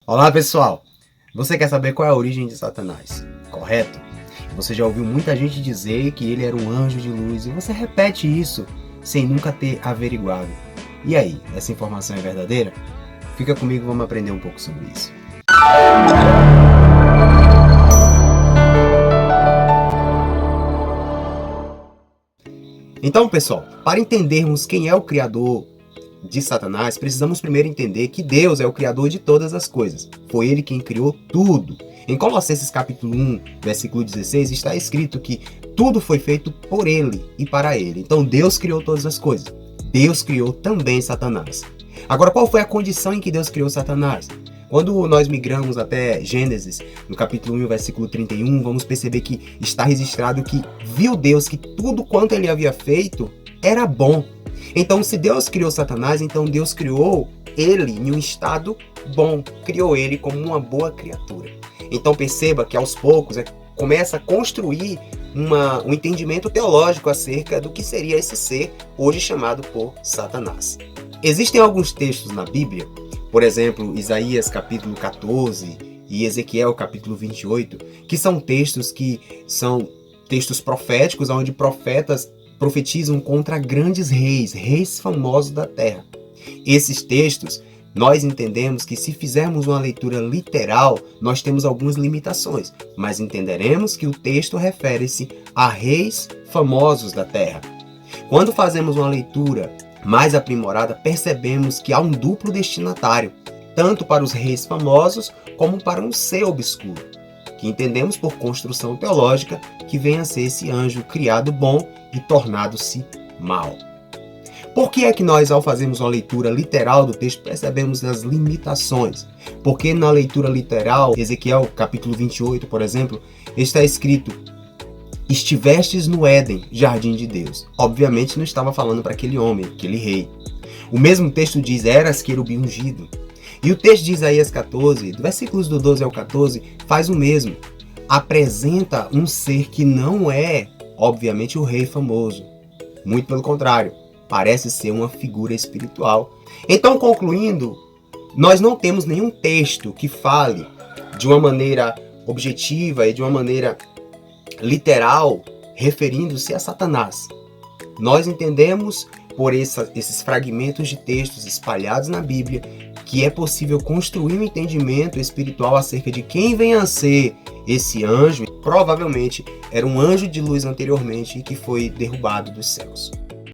Olá pessoal, você quer saber qual é a origem de Satanás, correto? Você já ouviu muita gente dizer que ele era um anjo de luz e você repete isso sem nunca ter averiguado. E aí, essa informação é verdadeira? Fica comigo, vamos aprender um pouco sobre isso. Então pessoal, para entendermos quem é o criador de Satanás, precisamos primeiro entender que Deus é o criador de todas as coisas. Foi ele quem criou tudo. Em Colossenses capítulo 1, versículo 16, está escrito que tudo foi feito por ele e para ele. Então Deus criou todas as coisas. Deus criou também Satanás. Agora, qual foi a condição em que Deus criou Satanás? Quando nós migramos até Gênesis, no capítulo 1, versículo 31, vamos perceber que está registrado que viu Deus que tudo quanto ele havia feito era bom. Então, se Deus criou Satanás, então Deus criou ele em um estado bom, criou ele como uma boa criatura. Então perceba que aos poucos começa a construir um entendimento teológico acerca do que seria esse ser hoje chamado por Satanás. Existem alguns textos na Bíblia, por exemplo, Isaías capítulo 14 e Ezequiel capítulo 28, que são textos proféticos, onde profetas profetizam contra grandes reis famosos da terra. Esses textos, nós entendemos que se fizermos uma leitura literal, nós temos algumas limitações, mas entenderemos que o texto refere-se a reis famosos da terra. Quando fazemos uma leitura mais aprimorada, percebemos que há um duplo destinatário, tanto para os reis famosos como para um ser obscuro, que entendemos por construção teológica que vem a ser esse anjo criado bom e tornado-se mal. Por que é que nós, ao fazermos uma leitura literal do texto, percebemos as limitações? Porque na leitura literal, Ezequiel capítulo 28, por exemplo, está escrito: estivestes no Éden, jardim de Deus. Obviamente não estava falando para aquele homem, aquele rei. O mesmo texto diz: eras querubim ungido. E o texto de Isaías 14, do versículos do 12 ao 14, faz o mesmo. Apresenta um ser que não é, obviamente, o rei famoso. Muito pelo contrário, parece ser uma figura espiritual. Então, concluindo, nós não temos nenhum texto que fale de uma maneira objetiva e de uma maneira literal, referindo-se a Satanás. Nós entendemos, por esses fragmentos de textos espalhados na Bíblia, que é possível construir um entendimento espiritual acerca de quem vem a ser esse anjo. Provavelmente era um anjo de luz anteriormente e que foi derrubado dos céus.